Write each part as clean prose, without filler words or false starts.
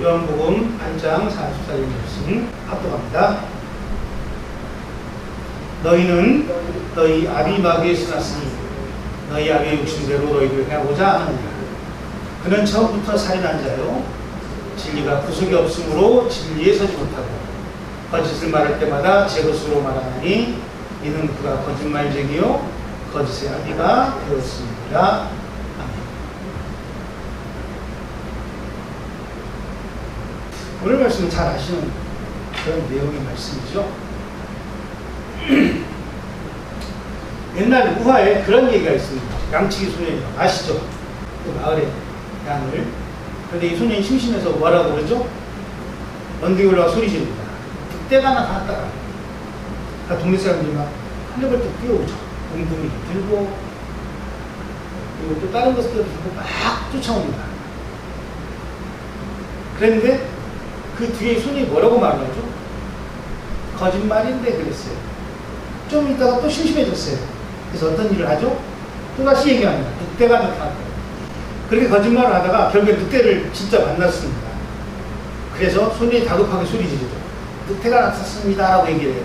요한복음 8장 44절 말씀 합독합니다. 너희는 너희 아비 마귀에서 났으니 너희 아비의 욕심대로 너희를 행하고자 하느니라. 그는 처음부터 살인한 자요 진리가 구속이 없으므로 진리에 서지 못하고 거짓을 말할 때마다 제 것으로 말하나니 이는 그가 거짓말쟁이요 거짓의 아비가 되었습니다. 오늘 말씀은 잘 아시는 그런 내용의 말씀이죠. 옛날 우화에 그런 얘기가 있습니다. 양치기 소년이 아시죠? 그 마을에 양을. 그런데 이 소년이 심심해서 뭐라고 그러죠? 언덕에 올라가 소리 지릅니다. 늑대가 나타났다. 동네 사람들이 막 한여벌떡 뛰어오죠. 웅둥이 들고 그리고 또 다른 것들도 들고 막 쫓아옵니다. 그랬는데 그 뒤에 손이 뭐라고 말하죠? 거짓말인데 그랬어요. 좀 있다가 또 심심해졌어요. 그래서 어떤 일을 하죠? 또다시 얘기합니다. 늑대가 나타났다. 그렇게 거짓말을 하다가 결국에 늑대를 진짜 만났습니다. 그래서 손이 다급하게 소리 지르죠. 늑대가 나탔습니다 라고 얘기를 해요.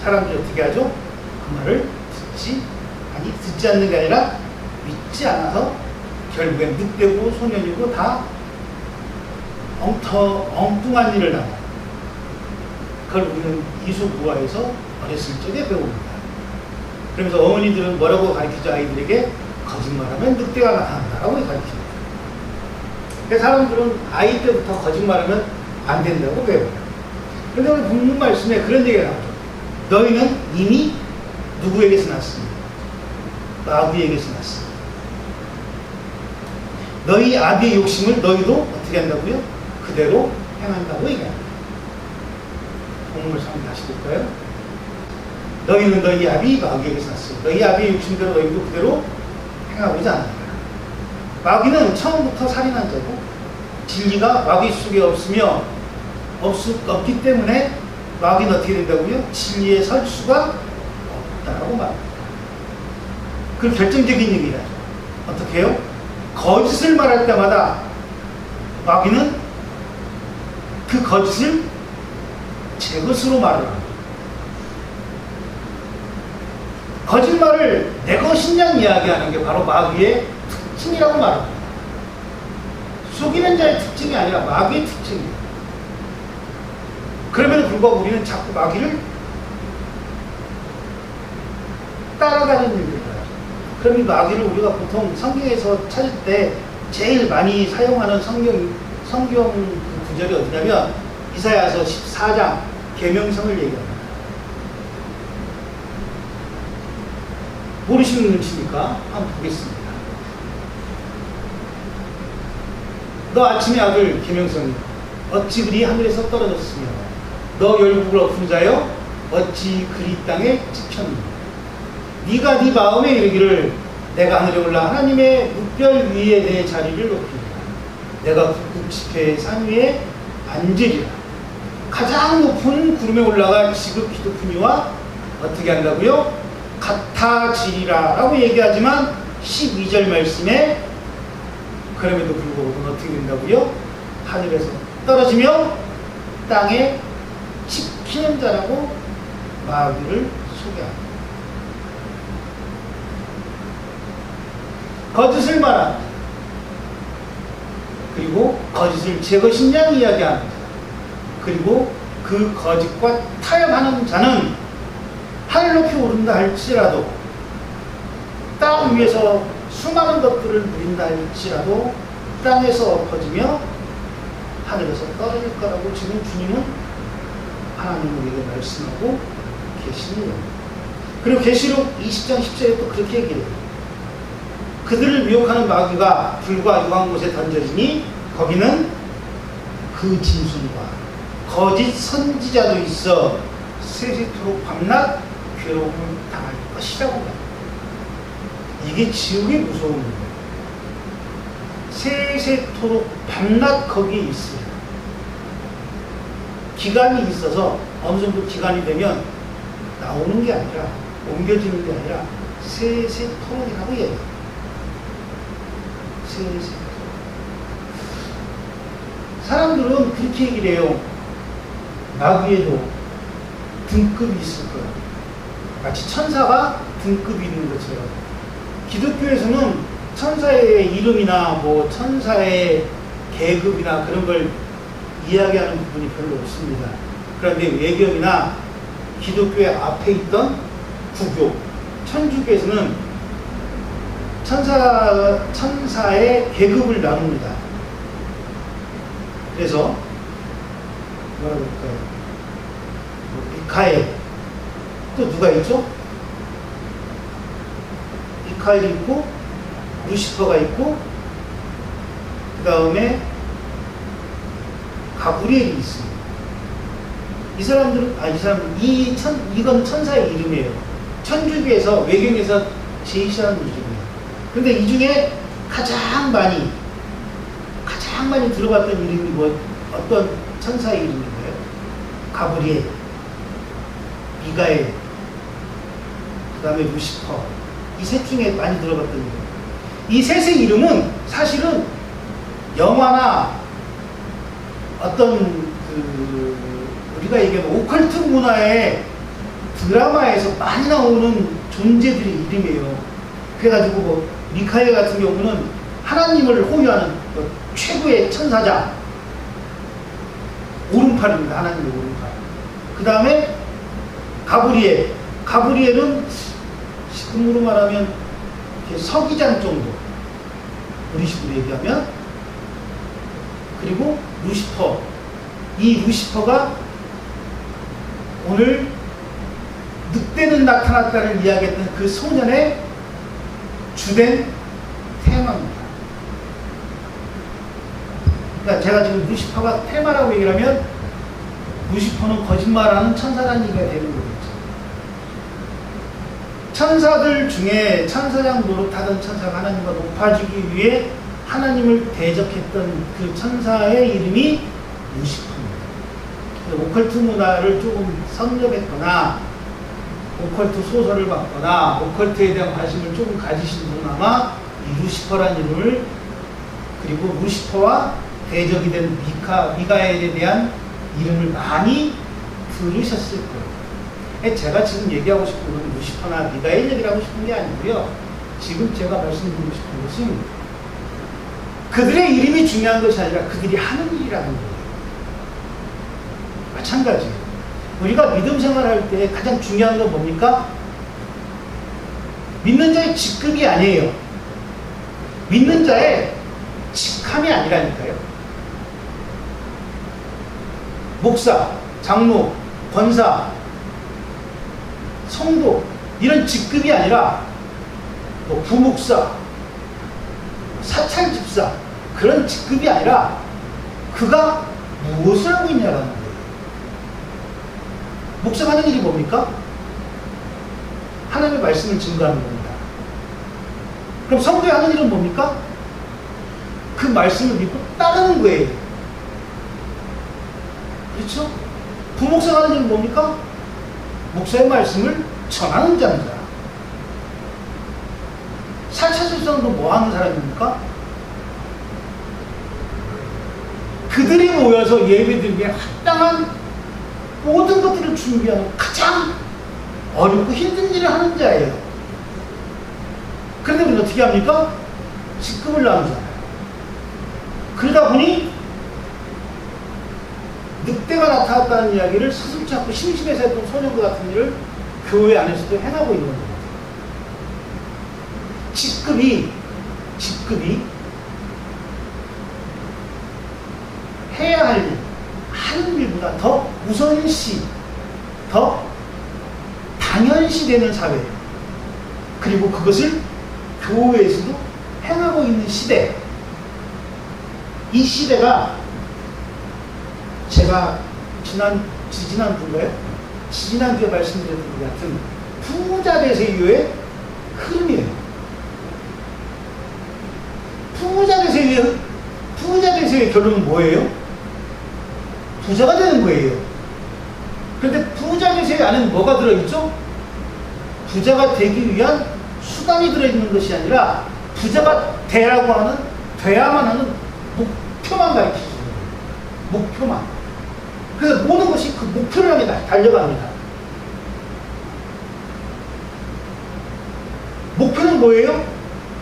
사람들이 어떻게 하죠? 그 말을 듣지 않는 게 아니라 믿지 않아서 결국엔 늑대고 소년이고 다 엉뚱한 일을 당해요. 그걸 우리는 이솝우화에서 어렸을 적에 배웁니다. 그러면서 어머니들은 뭐라고 가르치죠? 아이들에게 거짓말하면 늑대가 나타난다라고 가르칩니다. 그래서 사람들은 아이 때부터 거짓말하면 안 된다고 배워요. 그런데 오늘 본문 말씀에 그런 얘기가 나오죠. 너희는 이미 누구에게서 났습니다. 마귀에게서 났습니다. 너희 아비의 욕심을 너희도 어떻게 한다고요? 그대로 행한다고 얘기합니다. 본문을 한번 다시 볼까요? 너희는 너희 아비 마귀에게서 났습니다. 너희 아비의 욕심대로 너희도 그대로 행하고자 합니다. 마귀는 처음부터 살인한 자고 진리가 마귀 속에 없기 때문에 마귀는 어떻게 된다고요? 진리에 설 수가 없다라고 말합니다. 그 결정적인 얘기를 하죠. 어떻게 해요? 거짓을 말할 때마다 마귀는 그 거짓을 제 것으로 말을 합니다. 거짓말을 내 것이냐는 이야기하는 게 바로 마귀의 특징이라고 말합니다. 속이는 자의 특징이 아니라 마귀의 특징이에요. 그럼에도 불구하고 우리는 자꾸 마귀를 따라다니는 일을 해요. 그럼 이 마귀를 우리가 보통 성경에서 찾을 때 제일 많이 사용하는 성경 구절이 어디냐면 이사야서 14장 계명성을 얘기합니다. 모르시는 눈치니까 한번 보겠습니다. 너 아침의 아들 계명성이 어찌 그리 하늘에서 떨어졌으며 너 열국을 엎은 자여 어찌 그리 땅에 찍혔느냐. 네가 네 마음에 이르기를 내가 하늘에 올라 하나님의 묵별 위에 내 자리를 높이리라. 내가 북극 지폐의 산 위에 앉으리라. 가장 높은 구름에 올라가 지극히 높은 이와 어떻게 한다고요? 같아지리라 라고 얘기하지만 12절 말씀에 그럼에도 불구하고 어떻게 된다고요? 하늘에서 떨어지며 땅에 찍히는 자라고 마귀를 소개합니다. 거짓을 말합니다. 그리고 거짓을 제 것이냐고 이야기합니다. 그리고 그 거짓과 타협하는 자는 하늘 높이 오른다 할지라도 땅 위에서 수많은 것들을 누린다 할지라도 땅에서 엎어지며 하늘에서 떨어질 거라고 지금 주님은 하나님 우리에게 말씀하고 계시는 겁니다. 그리고 계시록 20장 10절에 또 그렇게 얘기해요. 그들을 미혹하는 마귀가 불과 유황 곳에 던져지니 거기는 그 짐승과 거짓 선지자도 있어 세세토록 밤낮 괴로움을 당할 것이라고 합니다. 이게 지옥의 무서운 거예요. 세세토록 밤낮 거기에 있어요. 기간이 있어서 어느 정도 기간이 되면 나오는 게 아니라 옮겨지는 게 아니라 세세토록이라고 얘기해요. 사람들은 그렇게 얘기를 해요. 마귀에도 등급이 있을 거야. 마치 천사가 등급이 있는 것처럼. 기독교에서는 천사의 이름이나 뭐 천사의 계급이나 그런 걸 이야기하는 부분이 별로 없습니다. 그런데 외경이나 기독교의 앞에 있던 구교, 천주교에서는 천사의 계급을 나눕니다. 그래서 뭐라고 할까요? 미카엘, 또 누가 있죠? 미카엘이 있고 루시퍼가 있고 그 다음에 가브리엘이 있습니다. 이건 천사의 이름이에요. 천주교에서 외경에서 제시하는 이름이에요. 근데 이 중에 가장 많이 들어봤던 이름이 어떤 천사의 이름인가요? 가브리엘, 미가엘, 그 다음에 루시퍼. 이 셋 중에 많이 들어봤던 이름. 이 셋의 이름은 사실은 영화나 어떤 우리가 얘기하는 오컬트 문화의 드라마에서 많이 나오는 존재들의 이름이에요. 그래가지고 뭐 미카엘 같은 경우는 하나님을 호위하는 최고의 천사자, 오른팔입니다. 하나님의 오른팔. 그 다음에 가브리엘은 지금으로 말하면 서기장 정도, 우리 식으로 얘기하면. 그리고 루시퍼, 이 루시퍼가 오늘 늑대는 나타났다를 이야기했던 그 소년의 주된 테마입니다. 그러니까 제가 지금 루시퍼가 테마라고 얘기를 하면 루시퍼는 거짓말하는 천사라는 얘기가 되는 거겠죠. 천사들 중에 천사장 노릇하던 천사가 하나님과 높아지기 위해 하나님을 대적했던 그 천사의 이름이 루시퍼입니다. 오컬트 문화를 조금 섭렵했거나 오컬트 소설을 봤거나 오컬트에 대한 관심을 조금 가지신 분은 아마 이 루시퍼라는 이름을, 그리고 루시퍼와 대적이 된 미가엘에 대한 이름을 많이 들으셨을 거예요. 제가 지금 얘기하고 싶은 건 루시퍼나 미가엘 얘기를 하고 싶은 게 아니고요. 지금 제가 말씀드리고 싶은 것은 그들의 이름이 중요한 것이 아니라 그들이 하는 일이라는 거예요. 마찬가지예요. 우리가 믿음 생활할 때 가장 중요한 건 뭡니까? 믿는 자의 직급이 아니에요. 믿는 자의 직함이 아니라니까요. 목사, 장로, 권사, 성도, 이런 직급이 아니라 뭐 부목사, 사찰집사, 그런 직급이 아니라 그가 무엇을 하고 있냐라는 거예요. 목사가 하는 일이 뭡니까? 하나님의 말씀을 증거하는 겁니다. 그럼 성도의 하는 일은 뭡니까? 그 말씀을 믿고 따르는 거예요. 그렇죠? 부목사가 하는 일은 뭡니까? 목사의 말씀을 전하는 자입니다. 사찰집사도 뭐 하는 사람입니까? 그들이 모여서 예배드리기에 합당한 모든 것들을 준비하는 가장 어렵고 힘든 일을 하는 자예요. 그런데 우리는 어떻게 합니까? 직급을 나누잖아요. 그러다 보니 늑대가 나타났다는 이야기를 스스로 찾고 심심해서 했던 소년과 같은 일을 교회 안에서도 행하고 있는 겁니다. 직급이 해야 할 일, 하는 일보다 더 우선시, 더 당연시 되는 사회, 그리고 그것을 교회에서도 행하고 있는 시대. 이 시대가 제가 지지난주에 말씀드렸던 것 같은 부자 대세유의 흐름이에요. 부자 대세의 결론은 뭐예요? 부자가 되는 거예요. 그런데 부자 대세 안에는 뭐가 들어있죠? 부자가 되기 위한 수단이 들어있는 것이 아니라 부자가 돼야만 하는 목표만 가르치시는 거예요. 목표만. 그래서 모든 것이 그 목표를 향해 달려갑니다. 목표는 뭐예요?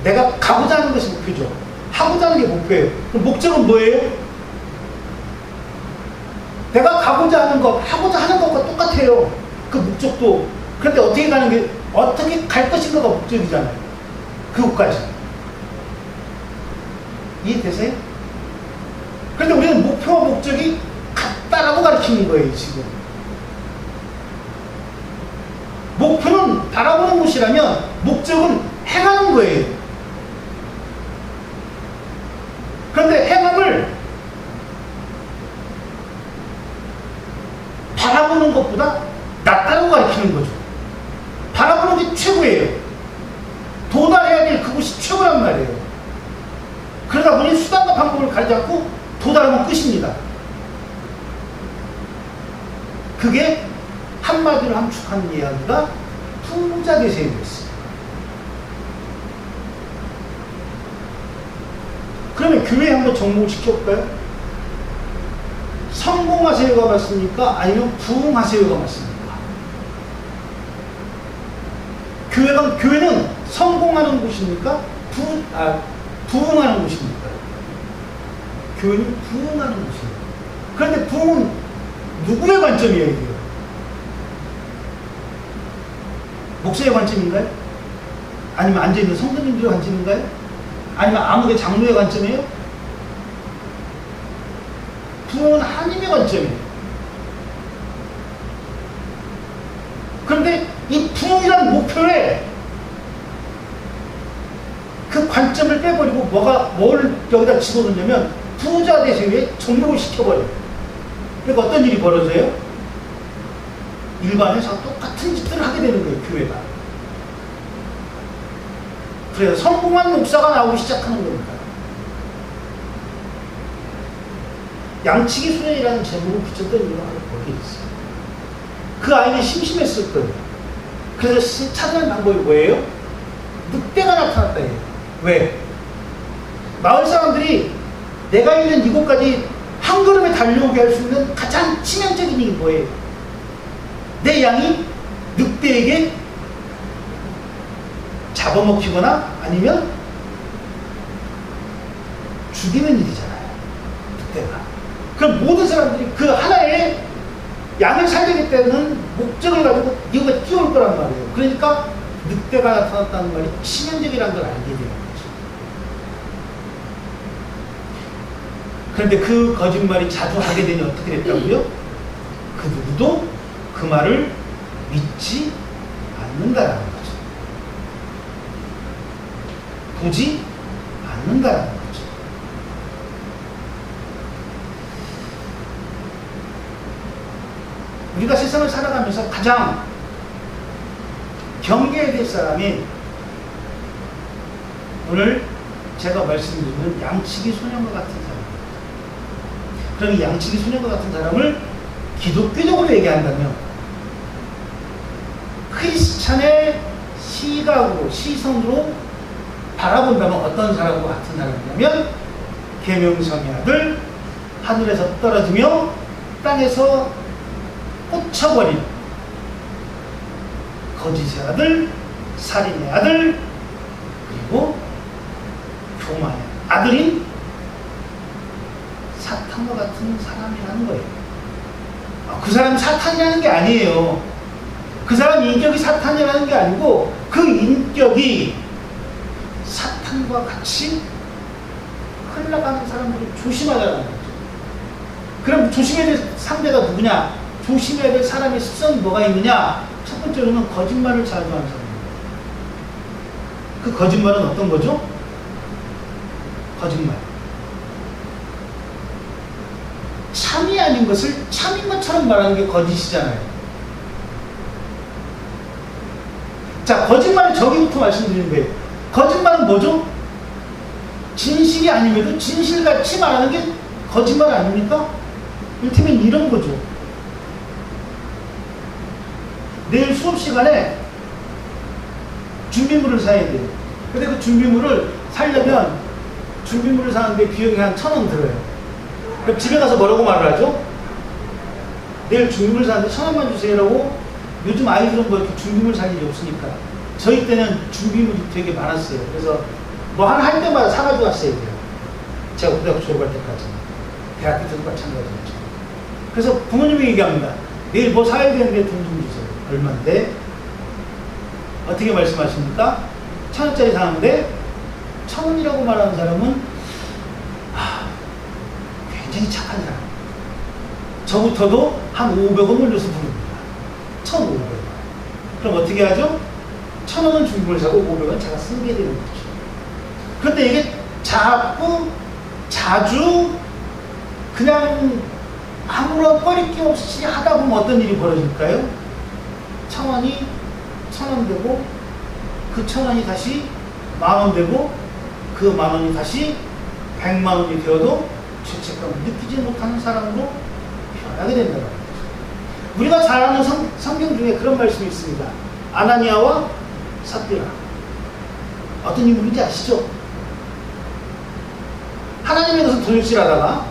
내가 가고자 하는 것이 목표죠. 하고자 하는 게 목표예요. 그럼 목적은 뭐예요? 내가 가고자 하는 것, 하고자 하는 것과 똑같아요. 그 목적도. 그런데 어떻게 갈 것인가가 목적이잖아요. 그것까지. 이해되세요? 그런데 우리는 목표와 목적이 같다라고 가르치는 거예요, 지금. 목표는 바라보는 곳이라면 목적은 행하는 거예요. 그런데 행함을 바라보는 것보다 낫다고 가르치는 거죠. 바라보는 게 최고예요. 도달해야 될 그곳이 최고란 말이에요. 그러다 보니 수단과 방법을 가리지 않고 도달하면 끝입니다. 그게 한마디로 함축하는 이야기가 부자 되세요 됐어요. 그러면 교회에 한번 정복을 시켜볼까요? 성공하세요가 맞습니까? 아니면 부흥하세요가 맞습니까? 교회는 성공하는 곳입니까? 부흥하는 곳입니까? 교회는 부흥하는 곳입니다. 그런데 부흥은 누구의 관점이에요, 이게? 목사의 관점인가요? 아니면 앉아있는 성도님들의 관점인가요? 아니면 아무개 장로의 관점이에요? 부흥은 하나님의 관점이에요. 그런데 이 부흥이라는 목표에 그 관점을 빼버리고 뭘 여기다 집어넣냐면 부자 대세에 접목을 시켜버려요. 그러니까 어떤 일이 벌어져요? 일반에서 똑같은 짓들을 하게 되는 거예요, 교회가. 그래서 성공한 목사가 나오기 시작하는 겁니다. 양치기 소년이라는 제목을 붙였던 이유가 거기에 있어요. 그 아이는 심심했을 거예요. 그래서 찾아낸 방법이 뭐예요? 늑대가 나타났다 해요. 왜? 마을 사람들이 내가 있는 이곳까지 한 걸음에 달려오게 할 수 있는 가장 치명적인 일이 뭐예요? 내 양이 늑대에게 잡아먹히거나 아니면 죽이는 일이잖아요. 늑대가. 그럼 모든 사람들이 그 하나의 양을 살리겠다는 목적을 가지고 이거가 뛰어올 거란 말이에요. 그러니까 늑대가 나타났다는 말이 치명적이라는 걸 알게 되는 거죠. 그런데 그 거짓말이 자주 하게 되니 어떻게 됐다고요? 그 누구도 그 말을 믿지 않는다라는 거죠. 보지 않는다라는 거죠. 우리가 세상을 살아가면서 가장 경계해야 될 사람이 오늘 제가 말씀드리는 양치기 소년과 같은 사람입니다. 그럼 이 양치기 소년과 같은 사람을 기독교적으로 얘기한다면 크리스찬의 시각으로 시선으로 바라본다면 어떤 사람과 같은 사람이냐면 계명성의 아들, 하늘에서 떨어지며 땅에서 꽂혀버린 거짓의 아들, 살인의 아들, 그리고 교만의 아들인 사탄과 같은 사람이라는 거예요. 그 사람이 사탄이라는 게 아니에요. 그 사람 인격이 사탄이라는 게 아니고 그 인격이 사탄과 같이 흘러가는 사람들을 조심하자는 거죠. 그럼 조심해야 될 상대가 누구냐? 조심해야 될 사람의 습성이 뭐가 있느냐? 첫 번째로는 거짓말을 자주 하는 사람입니다. 그 거짓말은 어떤 거죠? 거짓말. 참이 아닌 것을 참인 것처럼 말하는 게 거짓이잖아요. 자, 거짓말의 정의부터 말씀드리는데, 거짓말은 뭐죠? 진실이 아님에도 진실같이 말하는 게 거짓말 아닙니까? 이를테면 이런 거죠. 내일 수업 시간에 준비물을 사야 돼요. 근데 그 준비물을 사려면 준비물을 사는데 비용이 한 1,000원 들어요. 그럼 집에 가서 뭐라고 말을 하죠? 내일 중금을 사는데 1,000원만 주세요라고. 요즘 아이들은 뭐 이렇게 중금을 살 일이 없으니까. 저희 때는 준비물이 되게 많았어요. 그래서 뭐 하나 할 때마다 사가지고 왔어야 돼요. 제가 고등학교 졸업할 때까지. 대학교 때도 마찬가지였죠. 그래서 부모님이 얘기합니다. 내일 뭐 사야 되는데 돈 좀 주세요. 얼마인데? 어떻게 말씀하십니까? 1,000원짜리 사는데 1,000원이라고 말하는 사람은 굉장히 착한 사람. 저부터도 한 500원 올려서 부릅니다. 1,500원. 그럼 어떻게 하죠? 1,000원은 중금을 사고 500원 제가 쓰게 되는 거죠. 그런데 이게 자주 그냥 아무런 꺼리낌 없이 하다 보면 어떤 일이 벌어질까요? 1,000원이 1,000원 되고 그 1,000원이 다시 10,000원 되고 그 10,000원이 다시 100,000원이 되어도 죄책감을 느끼지 못하는 사람으로 변하게 된다는 거죠. 우리가 잘 아는 성경 중에 그런 말씀이 있습니다. 아나니아와 삽비라. 어떤 인물인지 아시죠? 하나님의 것을 도둑질하다가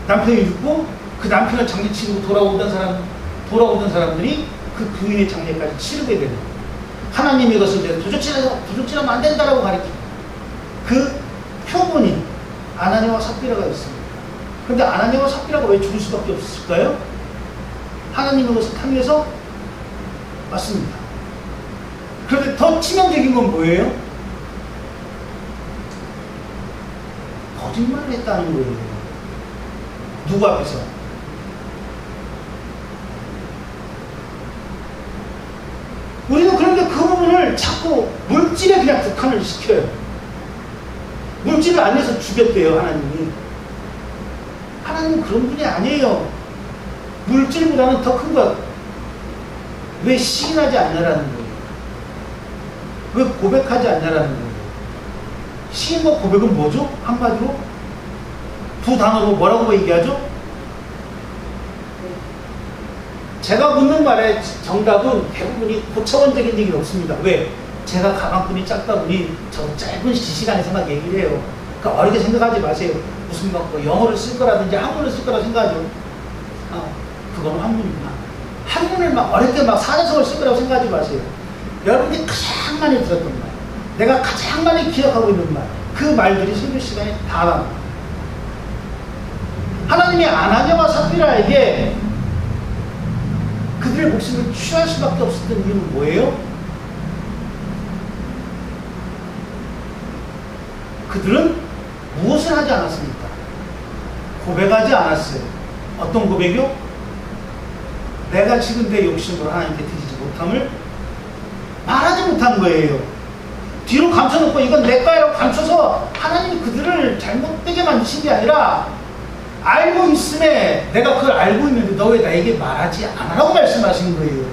남편이 죽고 그 남편을 장례 치르고 돌아오던 사람들이 그 부인의 장례까지 치르게 되는 거예요. 하나님의 것을 이제 도둑질하면 안 된다라고 가르치고 그 표본인 아나니아와 삽비라가 있습니다. 그런데 아나니아와 삽비라가 왜 죽을 수밖에 없었을까요? 하나님의 것을 탐내서 맞습니다. 그런데 더 치명적인 건 뭐예요? 거짓말을 했다는 거예요. 누구 앞에서? 우리는 그런데 그 부분을 자꾸 물질에 그냥 국한을 시켜요. 물질을 안 내서 죽였대요, 하나님이. 하나님은 그런 분이 아니에요. 물질보다는 더 큰 것. 왜 시인하지 않냐라는 거예요. 왜 고백하지 않냐라는 거예요. 시인과 고백은 뭐죠? 한마디로? 두 단어로 뭐라고 얘기하죠? 제가 묻는 말의 정답은 대부분이 고차원적인 얘기는 없습니다. 왜? 제가 가방끈이 작다 보니 저 짧은 시간에서만 얘기를 해요. 그러니까 어렵게 생각하지 마세요. 무슨 뭐 영어를 쓸 거라든지 한문을 쓸 거라고 생각하죠. 그거는 한문이구나. 한문을 막 어렵게 막 사자성어를 쓸 거라고 생각하지 마세요. 여러분이 가장 많이 들었던 말, 내가 가장 많이 기억하고 있는 말, 그 말들이 설교 시간에 다 나옵니다. 하나님이 아나니아와 삽비라에게 그들의 목숨을 취할 수밖에 없었던 이유는 뭐예요? 그들은 무엇을 하지 않았습니까? 고백하지 않았어요. 어떤 고백이요? 내가 지금 내 욕심으로 하나님께 드리지 못함을 말하지 못한 거예요. 뒤로 감춰놓고 이건 내 거야라고 감춰서 하나님이 그들을 잘못되게 만드신 게 아니라 알고 있음에 내가 그걸 알고 있는데 너 왜 나에게 말하지 않으라고 말씀하신 거예요.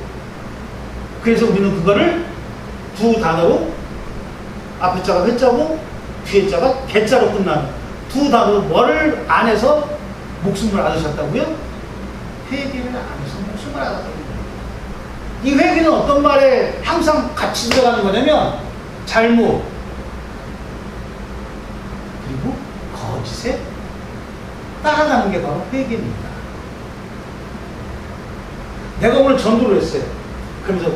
그래서 우리는 그거를 두 단어로 앞에 자가 회자고 뒤에 자가 개자로 끝나는 두 단어로 뭐를 안 해서 목숨을 얻으셨다고요? 회개를 안 해서 목숨을 얻었다고요. 이 회개는 어떤 말에 항상 같이 들어가는 거냐면 잘못 그리고 거짓에 따라가는 게 바로 회개입니다. 내가 오늘 전도를 했어요. 그러면서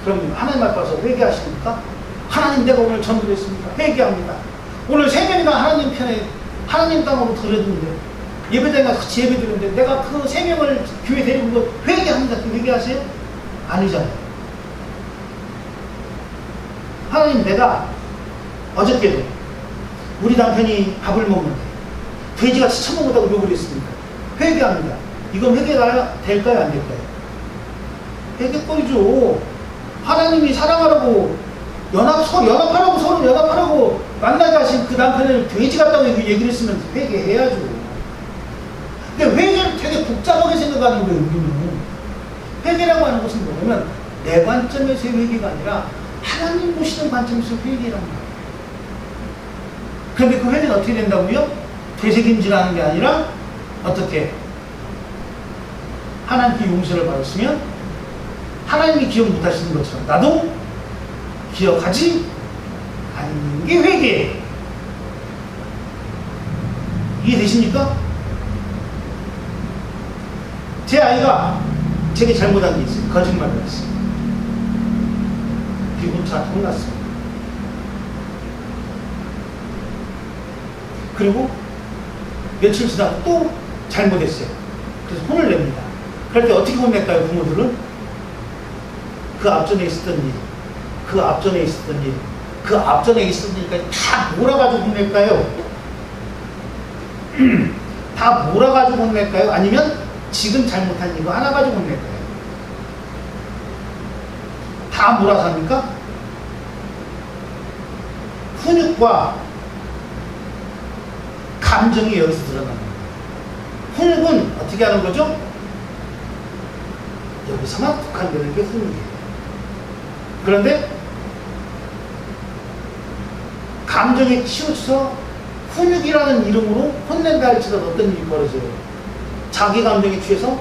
그럼 하나님 앞에 와서 회개하십니까? 하나님 내가 오늘 전도를 했습니다. 회개합니다. 오늘 3명이나 하나님 편에 하나님 땅으로 들어줬는데 예배당에 가서 같이 예배 드렸는데 내가 그 3명을 교회 데리고 회개합니다. 회개하세요? 아니잖아요. 하나님 내가 어저께도 우리 남편이 밥을 먹는데 돼지같이 처먹었다고 욕을 했습니다. 회개합니다. 이건 회개가 될까요? 안 될까요? 회개거리죠. 하나님이 사랑하라고 연합하라고 서로 연합하라고 만나게 하신 그 남편을 돼지 같다고 얘기를 했으면 회개해야죠. 근데 회개를 되게 복잡하게 생각하는 거예요. 우리는. 회개라고 하는 것은 뭐냐면 내 관점에서의 회개가 아니라 하나님 보시는 관점에서 회개라는 거예요. 그런데 그 회개는 어떻게 된다고요? 되새김질하는 게 아니라 어떻게? 하나님께 용서를 받았으면 하나님이 기억 못하시는 것처럼 나도 기억하지 않는 게 회개예요. 이해되십니까? 제 아이가 제게 잘못한 게 있어요. 거짓말을 했어요. 그리고 저 혼났습니다. 그리고 며칠 지나고 또 잘못했어요. 그래서 혼을 냅니다. 그럴 때 어떻게 혼낼까요, 부모들은? 그 앞전에 있었던 일, 그 앞전에 있었던 일, 그 앞전에 있었던 일까지 다 몰아가지고 혼낼까요? 다 몰아가지고 혼낼까요? 아니면 지금 잘못한 이거 하나 가지고 혼낼까요? 다 몰아서 합니까? 훈육과 감정이 여기서 드러납니다. 훈육은 어떻게 하는 거죠? 여기서만 국한되는 게 훈육이에요. 그런데 감정에 치우쳐서 훈육이라는 이름으로 혼낸다 할지라도 어떤 일이 벌어져요. 자기 감정에 취해서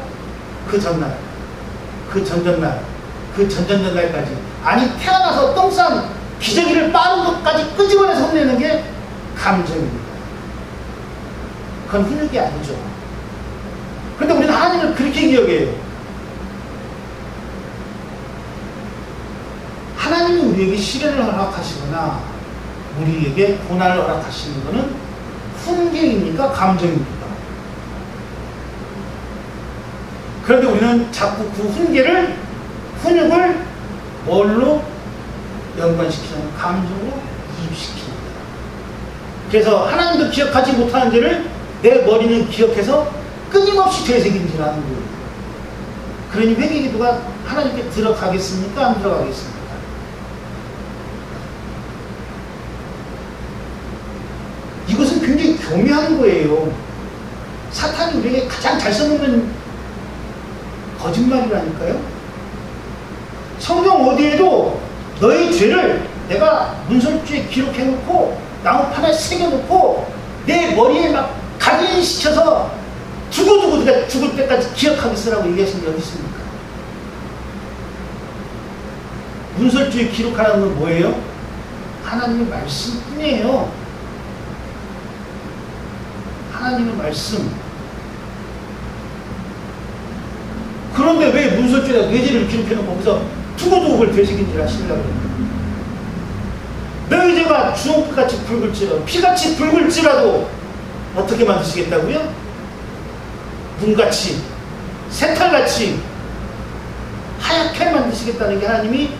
그 전날, 그 전전날, 그 전전전날까지, 아니 태어나서 똥 싼 기저귀를 빠는 것까지 끄집어내서 혼내는 게 감정입니다. 그건 훈육이 아니죠. 그런데 우리는 하나님을 그렇게 기억해요. 하나님이 우리에게 시련을 허락하시거나 우리에게 고난을 허락하시는 것은 훈계입니까? 감정입니까? 그런데 우리는 자꾸 그 훈계를, 훈육을 뭘로 연관시키는 감정으로 이입시킵니다. 그래서 하나님도 기억하지 못하는 죄를 내 머리는 기억해서 끊임없이 되새김질하는 거예요. 그러니 회개기도가 하나님께 들어가겠습니까? 안 들어가겠습니까? 이것은 굉장히 교묘한 거예요. 사탄이 우리에게 가장 잘 써먹는 거짓말이라니까요. 성경 어디에도 너의 죄를 내가 문설주에 기록해놓고 나무판에 새겨놓고 내 머리에 막 각인시켜서 두고두고 내가 죽을 때까지 기억하게 쓰라고 얘기하신 게 어디 있습니까? 문설주에 기록하라는 건 뭐예요? 하나님의 말씀뿐이에요. 하나님의 말씀. 그런데 왜 문설주에다 뇌죄를 기록해놓고 거기서 두고두고 그걸 되새김질 하시려고 그래요? 너희 죄가 주홍빛같이 붉을지라도, 피같이 붉을지라도 어떻게 만드시겠다고요? 눈같이, 새털같이 하얗게 만드시겠다는 게 하나님이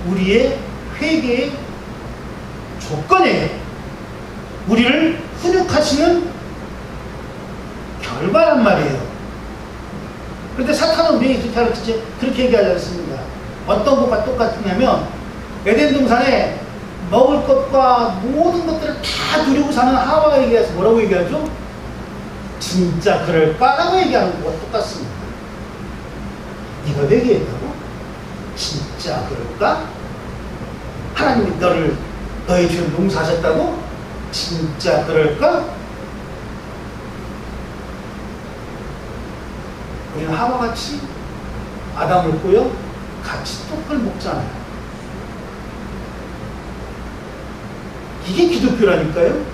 우리의 회개의 조건이에요. 우리를 훈육하시는 결과란 말이에요. 그런데 사탄은 우리에게 그렇게 얘기하지 않습니다. 어떤 것과 똑같으냐면 에덴 동산에 먹을 것과 모든 것들을 다 누리고 사는 하와에 얘기해서 뭐라고 얘기하죠? 진짜 그럴까라고 얘기하는 것과 똑같습니다. 네가 회개했다고? 진짜 그럴까? 하나님이 너의 죄를 용서하셨다고? 진짜 그럴까? 우리는 하와같이 아담을 꼬여 같이 떡을 먹잖아요. 이게 기독교라니까요.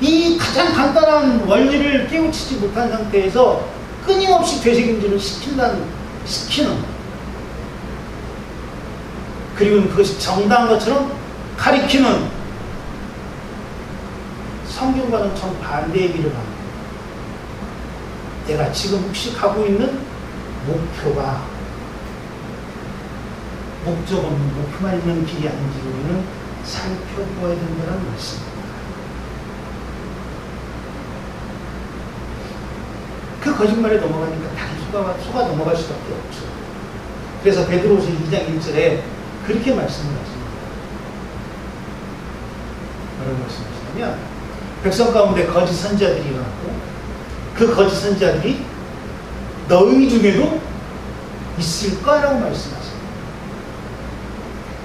이 가장 간단한 원리를 깨우치지 못한 상태에서 끊임없이 되새김질을 시키는, 그리고 그것이 정당한 것처럼 가리키는 성경과는 정반대의 길을 합니다. 내가 지금 혹시 가고 있는 목표가 목적 없는 목표만 있는 길이 아닌지 우리는 살펴보아야 된다는 말씀입니다. 그 거짓말에 넘어가니까 다리 속아 넘어갈 수밖에 없죠. 그래서 베드로후서 2장 1절에 그렇게 말씀을 하십니다. 뭐라고 말씀하시냐면 백성 가운데 거짓 선지자들이 일어났고 그 거짓 선지자들이 너희 중에도 있을 거라고 말씀하십니다.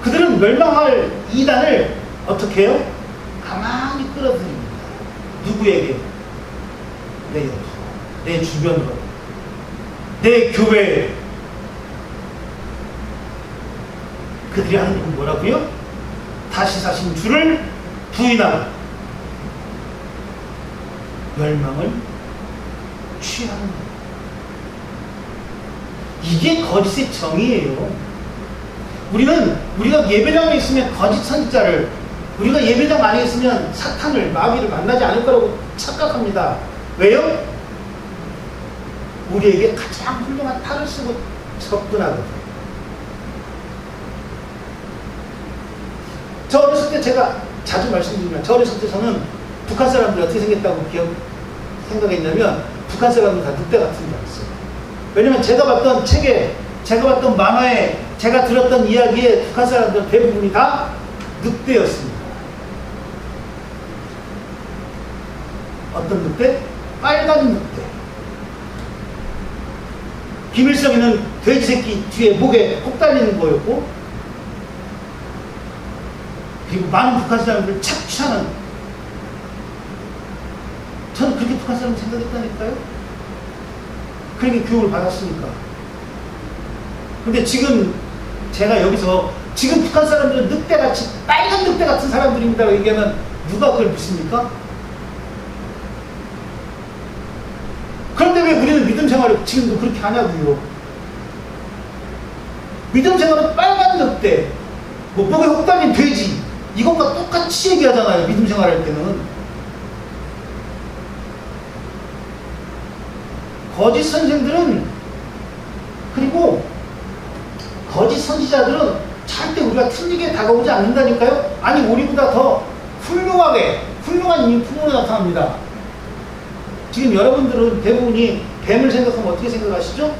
그들은 멸망할 이단을 어떻게 해요? 가만히 끌어들입니다. 누구에게? 내 옆으로, 내 주변으로, 내 교회에. 그들이 하는 건 뭐라고요? 다시 사신 주를 부인하고 멸망을 취하는 거예요. 이게 거짓의 정의예요. 우리가 예배당에 있으면 거짓 선지자를, 우리가 예배당 안에 있으면 사탄을, 마귀를 만나지 않을 거라고 착각합니다. 왜요? 우리에게 가장 훌륭한 탈을 쓰고 접근하거든요. 저 어렸을 때 제가 자주 말씀드리면, 저 어렸을 때 저는 북한 사람들이 어떻게 생겼다고 생각했냐면, 북한 사람들은 다 늑대 같은 줄 알았어요. 왜냐면 제가 봤던 책에, 제가 봤던 만화에, 제가 들었던 이야기에 북한 사람들 대부분이 다 늑대였습니다. 어떤 늑대? 빨간 늑대. 김일성이는 돼지 새끼 뒤에 목에 꼭 달리는 거였고, 그리고 많은 북한 사람들을 착취하는, 저는 그렇게 북한 사람 생각했다니까요. 그렇게 교육을 받았으니까. 근데 지금 제가 여기서 지금 북한 사람들은 늑대같이, 빨간 늑대 같은 사람들입니다라고 얘기하면 누가 그걸 믿습니까? 그런데 왜 우리는 믿음 생활을 지금도 그렇게 하냐고요. 믿음 생활은 빨간 늑대, 뭐 목에 혹 달린 돼지, 이것과 똑같이 얘기하잖아요. 믿음 생활할 때는. 거짓 선생들은, 그리고 거짓 선지자들은 절대 우리가 틀리게 다가오지 않는다니까요. 아니, 우리보다 더 훌륭한 인품으로 나타납니다. 지금 여러분들은 대부분이 뱀을 생각하면 어떻게 생각하시죠?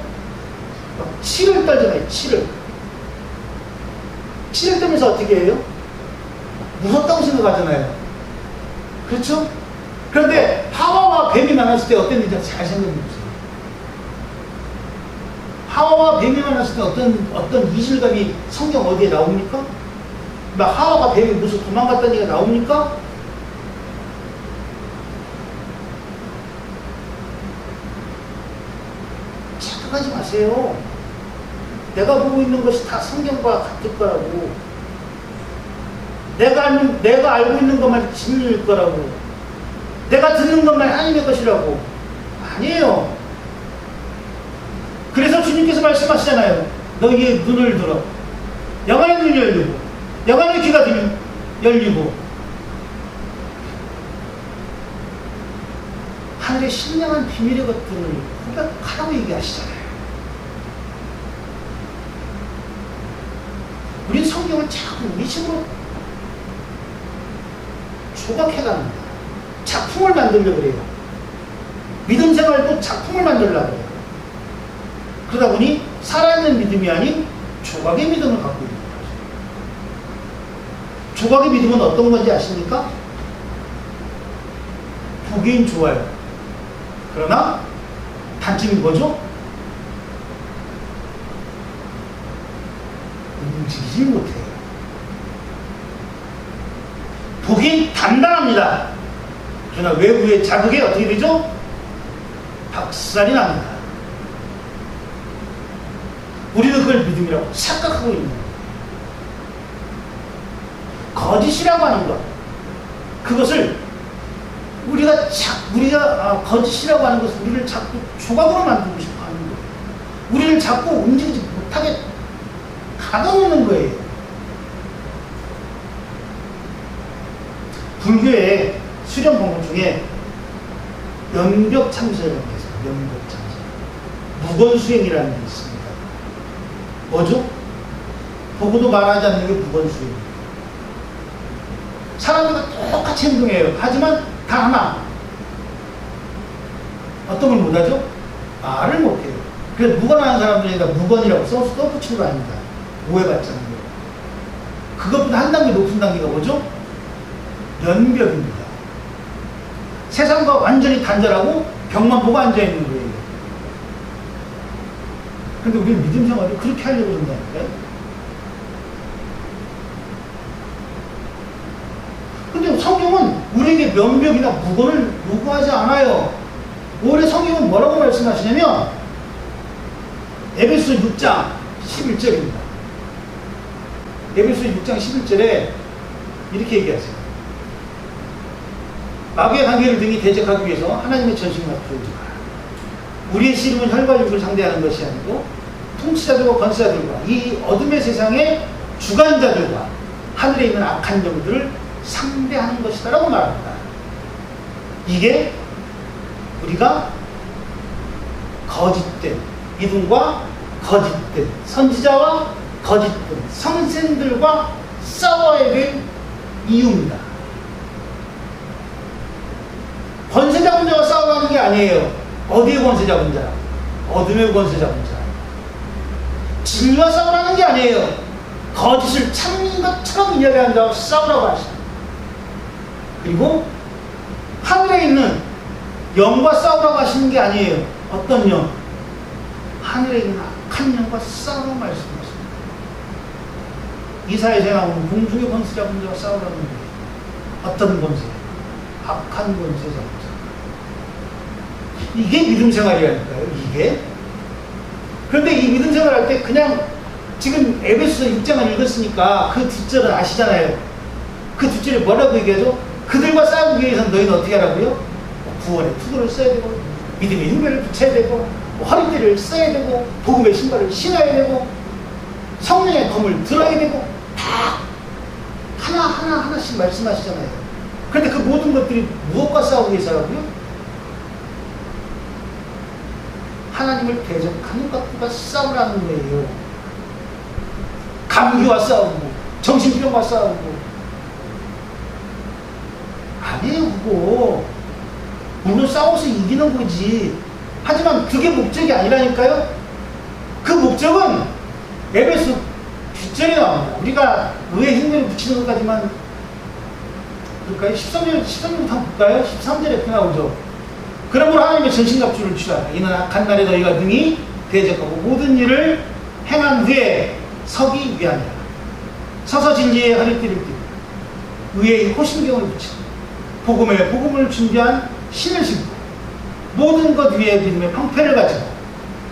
치를 떨잖아요. 치를 떨면서 어떻게 해요? 무섭다고 생각하잖아요. 그렇죠? 그런데 하와와 뱀이 만났을 때 어땠는지 잘 생각해 보세요. 하와와 뱀이 만났을 때 어떤 이질감이 성경 어디에 나옵니까? 막 하와가 뱀이 무슨 도망갔다는 얘기가 나옵니까? 착각하지 마세요. 내가 보고 있는 것이 다 성경과 같을 거라고. 내가 알고 있는 것만 진리일 거라고. 내가 듣는 것만 하나님의 것이라고. 아니에요. 그래서 주님께서 말씀하시잖아요. 너희의 눈을 들어. 영안의 눈이 열리고, 영안의 귀가 열리고, 하늘의 신령한 비밀의 것들을 고백하라고 얘기하시잖아요. 우린 성경을 자꾸 우리 식으로 조각해갑니다. 작품을 만들려고 그래요. 믿음 생활도 작품을 만들려고 해요. 그러다 보니 살아있는 믿음이 아닌 조각의 믿음을 갖고 있는 거죠. 조각의 믿음은 어떤 건지 아십니까? 보기엔 좋아요. 그러나 단점이 뭐죠? 움직이지 못해요. 보기엔 단단합니다. 그러나 외부의 자극에 어떻게 되죠? 박살이 납니다. 우리는 그걸 믿음이라고 착각하고 있는 거예요. 거짓이라고 하는 것, 그것을 우리가 거짓이라고 하는 것을 우리를 자꾸 조각으로 만들고 싶어 하는 거예요. 우리를 자꾸 움직이지 못하게 가둬놓는 거예요. 불교의 수련 방법 중에 연벽 참선이라는 게 있어요. 연벽 참선. 무건수행이라는 게 있습니다. 뭐죠? 보고도 말하지 않는 게 무건수행입니다. 사람들과 똑같이 행동해요. 하지만 다 하나. 어떤 걸 못하죠? 말을 못해요. 그래서 무건하는 사람들에다 무건이라고 써붙이는 거 아닙니다. 오해받지 않는 거예요. 그것보다 한 단계 높은 단계가 뭐죠? 연벽입니다. 세상과 완전히 단절하고 벽만 보고 앉아있는 거예요. 근데 우리는 믿음 생활을 그렇게 하려고 그런다니까요. 근데 성경은 우리에게 면벽이나 무건을 요구하지 않아요. 오히려 성경은 뭐라고 말씀하시냐면 에베소 6장 11절입니다. 에베소 6장 11절에 이렇게 얘기하세요. 마귀의 관계를 등이 대적하기 위해서 하나님의 전신을 갖추지 마라. 우리의 씨름은 혈과 육을 상대하는 것이 아니고 통치자들과 권세자들과 이 어둠의 세상의 주관자들과 하늘에 있는 악한 영들을 상대하는 것이다라고 말합니다. 이게 우리가 거짓된 믿음과 거짓된 선지자와 거짓된 선생들과 싸워야 될 이유입니다. 권세자분자와 싸우라는 게 아니에요. 어디의 권세자분자? 어둠의 권세자분자. 진리와 싸우라는 게 아니에요. 거짓을 참는 것처럼 이야기하는 자와 싸우라고 하십니다. 그리고 하늘에 있는 영과 싸우라고 하시는 게 아니에요. 어떤 영? 하늘에 있는 악한 영과 싸우라고 말씀하십니다. 이사야서에 나오는 공중의 권세자분자와 싸우라는 게 어떤 권세? 악한 권세자분자. 이게 믿음 생활이라니까요. 이게. 그런데 이 믿음 생활할 때 그냥 지금 에베소서 6장을 읽었으니까 그 뒷절은 아시잖아요. 그 뒷절이 뭐라고 얘기하죠? 그들과 싸우기 위해서는 너희는 어떻게 하라고요? 구원의 투구를 써야 되고 믿음의 흉배를 붙여야 되고 허리띠를 써야 되고 복음의 신발을 신어야 되고 성령의 검을 들어야 되고 다 하나씩 말씀하시잖아요. 그런데 그 모든 것들이 무엇과 싸우기 위해서라고요? 하나님을 대적하는 것과 싸우라는 거예요. 감기와 싸우고 정신병과 싸우고 아니에요. 그거 물론 싸워서 이기는 거지. 하지만 그게 목적이 아니라니까요. 그 목적은 에베소 뒷절에 나옵니다. 우리가 의의 흉내를 붙이는 것까지만 볼까요? 13절부터 한번 볼까요? 13절에 이렇게 나오죠. 그러므로 하나님의 전신갑주를 취하라. 이는 악한 날에 너희가 능히 대적하고 모든 일을 행한 후에 서기 위함이라. 서서 진리의 허리띠를 띠고 의의 호신경을 붙이고 복음을 준비한 신을 신고 모든 것 위에 믿음의 방패를 가지고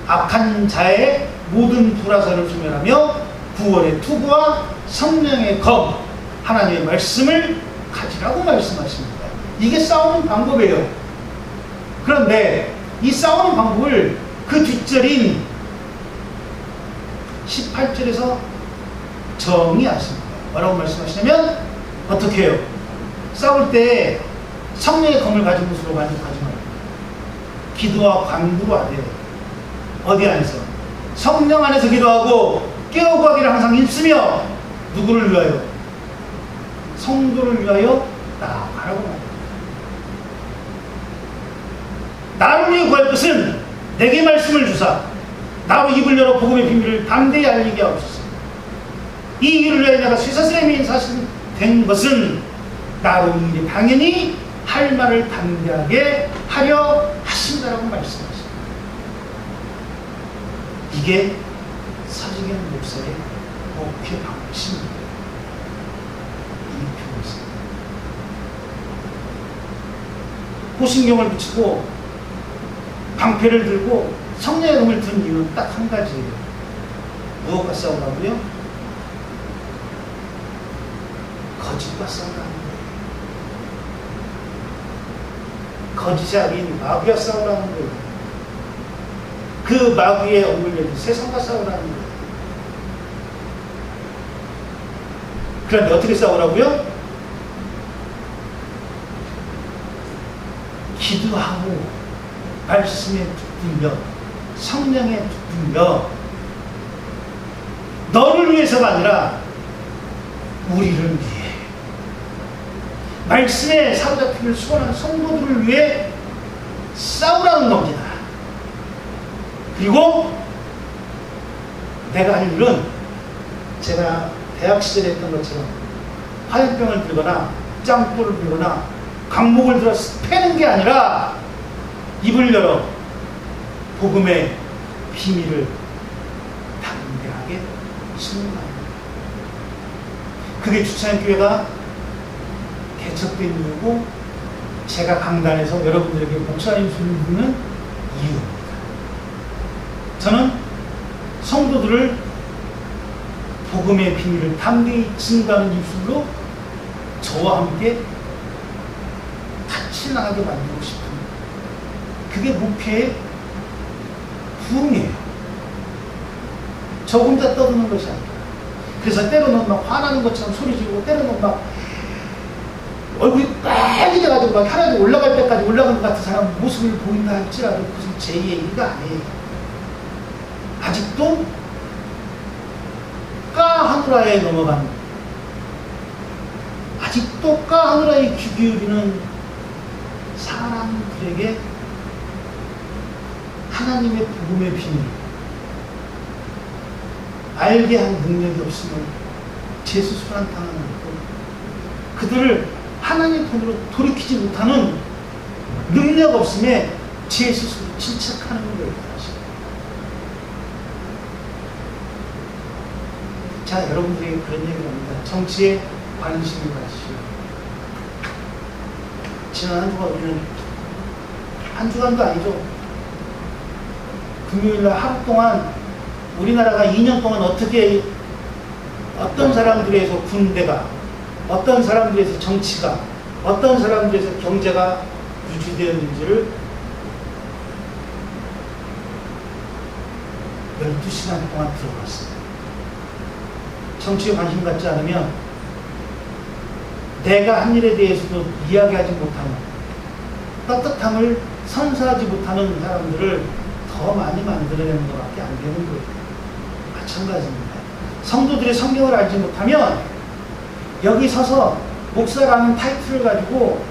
악한 자의 모든 불화살을 소멸하며 구원의 투구와 성령의 검 하나님의 말씀을 가지라고 말씀하십니다. 이게 싸우는 방법이에요. 그런데 이 싸우는 방법을 그 뒷절인 18절에서 정의하십니다. 뭐라고 말씀하시냐면 어떻게 해요? 싸울 때 성령의 검을 가진 것으로 만족하지 말고 기도와 간구로 하되 어디 안에서? 성령 안에서 기도하고 깨어구하기를 항상 힘쓰며 누구를 위하여? 성도를 위하여 나아가라고 말합니다. 나를 위해 구할 것은 내게 말씀을 주사 나로 입을 열어 복음의 비밀을 담대히 알리게 하옵소서. 이 일을 위하여 내가 쇠사슬의 사실 된 것은 나로 이 일이 당연히 할 말을 담대하게 하려 하신다라고 말씀하십니다. 이게 서지경 목사의 목회 방침입니다. 이 표에서 호신경을 붙이고 방패를 들고 성령의 검을 든 이유는 딱 한 가지예요. 무엇과 싸우라고요? 거짓과 싸우라는 거예요. 거짓이 아닌 마귀와 싸우라는 거예요. 그 마귀의 얼굴에 세상과 싸우라는 거예요. 그런데 어떻게 싸우라고요? 기도하고 말씀에 붙들며 성령에 붙들며 너를 위해서가 아니라 우리를 위해 말씀에 사로잡히기를 소원하는 성도들을 위해 싸우라는 겁니다. 그리고 내가 할 일은 제가 대학 시절에 했던 것처럼 화염병을 들거나 짱돌을 들거나 강목을 들어서 패는 게 아니라 입을 열어 복음의 비밀을 담대하게 증거합니다. 그게 주차장교회가 개척된 이유고 제가 강단에서 여러분들에게 목사님 소리 듣는 이유입니다. 저는 성도들을 복음의 비밀을 담대히 증거하는 입술로 저와 함께 같이 나가게 만들고 싶습니다. 그게 목회의 부흥이에요. 저 혼자 떠드는 것이 아니라. 그래서 때로는 막 화나는 것처럼 소리 지르고, 때로는 막 얼굴이 빨개져가지고 막 하나도 올라갈 때까지 올라간 것 같은 사람 모습을 보인다 할지라도 그것은 제2의 일가 아니에요. 아직도 까하누라에 넘어간, 아직도 까하누라에 귀 기울이는 사람들에게 하나님의 복음의 비밀 알게 한 능력이 없으면 제 스스로 한탄하는 거고, 그들을 하나님 편으로 돌이키지 못하는 능력 없음에 제 스스로 질책하는 거예요. 자, 여러분들에게 그런 얘기를 합니다. 정치에 관심을 가지시오. 지난 한 주간 우리는, 한 주간도 아니죠. 금요일날 하루 동안 우리나라가 2년 동안 어떻게, 어떤 사람들에서 군대가, 어떤 사람들에서 정치가, 어떤 사람들에서 경제가 유지되었는지를 12시간 동안 들어봤습니다. 정치에 관심 갖지 않으면 내가 한 일에 대해서도 이야기하지 못하는, 떳떳함을 선사하지 못하는 사람들을 더 많이 만들어내는 것밖에 안 되는 거예요. 마찬가지입니다. 성도들의 성경을 알지 못하면 여기 서서 목사라는 타이틀을 가지고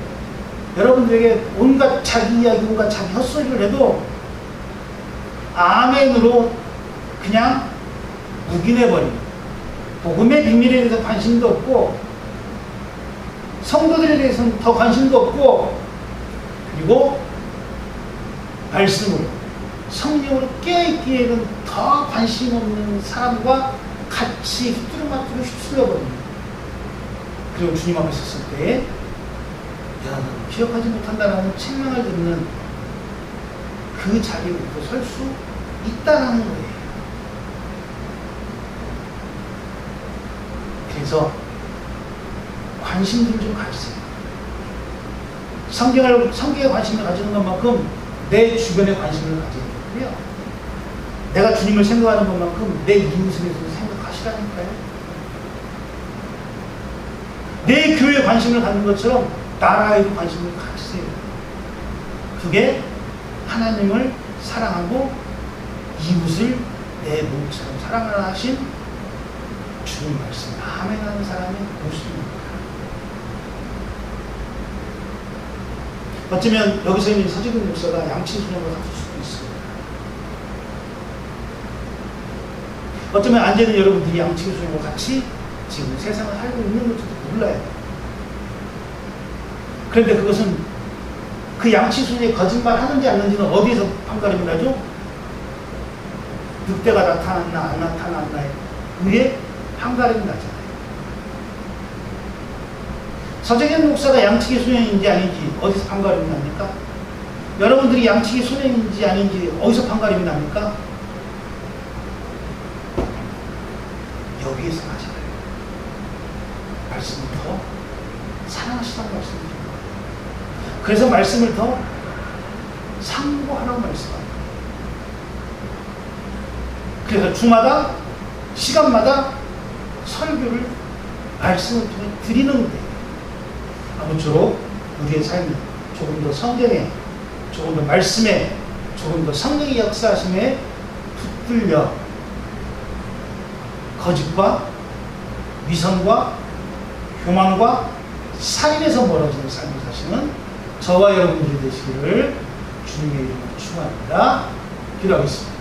여러분들에게 온갖 자기 이야기, 온갖 자기 헛소리를 해도 아멘으로 그냥 묵인해버립니다. 복음의 비밀에 대해서 관심도 없고, 성도들에 대해서는 더 관심도 없고, 그리고 말씀으로, 성령으로 깨어있기에는 더 관심 없는 사람과 같이 휘뚜루마뚜루 휩쓸려버립니다. 그리고 주님 앞에 섰을 때, 야, 너 기억하지 못한다라는 책망을 듣는 그 자리부터 설 수 있다라는 거예요. 그래서 관심들을 좀 가지세요. 성경에 관심을 가지는 것만큼 내 주변에 관심을 가져야 되고요. 내가 주님을 생각하는 것만큼 내 이웃에 대해서 생각하시라니까요. 내 교회에 관심을 갖는 것처럼 나라에도 관심을 가지세요. 그게 하나님을 사랑하고 이웃을 내 몸처럼 사랑하라 하신 주님 말씀 아멘하는 사람의 모습입니다. 어쩌면 여기서 있는 서지근 목사가 양치수령을 갖출 수도 있습니다. 어쩌면 앉아있는 여러분들이 양치수령과 같이 지금 세상을 살고 있는 것도 몰라요. 그런데 그것은 그 양치수령이 거짓말 하는지 안 하는지는 어디에서 판가름이 나죠? 늑대가 나타났나 안 나타났나에 의해 판가름이 나잖아요. 서정현 목사가 양치기 소년인지 아닌지 어디서 판가름이 납니까? 여러분들이 양치기 소년인지 아닌지 어디서 판가름이 납니까? 여기에서 하잖아요. 말씀을 더 사랑하시라고 말씀드립니다. 그래서 말씀을 더 상고하라고 말씀합니다. 그래서 주마다 시간마다 설교를 말씀을 통해 드리는 거예요. 아무쪼록 우리의 삶이 조금 더 성경에, 조금 더 말씀에, 조금 더 성령의 역사하심에 붙들려 거짓과 위선과 교만과 살인에서 멀어지는 삶을 사시는 저와 여러분들이 되시기를 주님의 이름으로 축원합니다. 기도하겠습니다.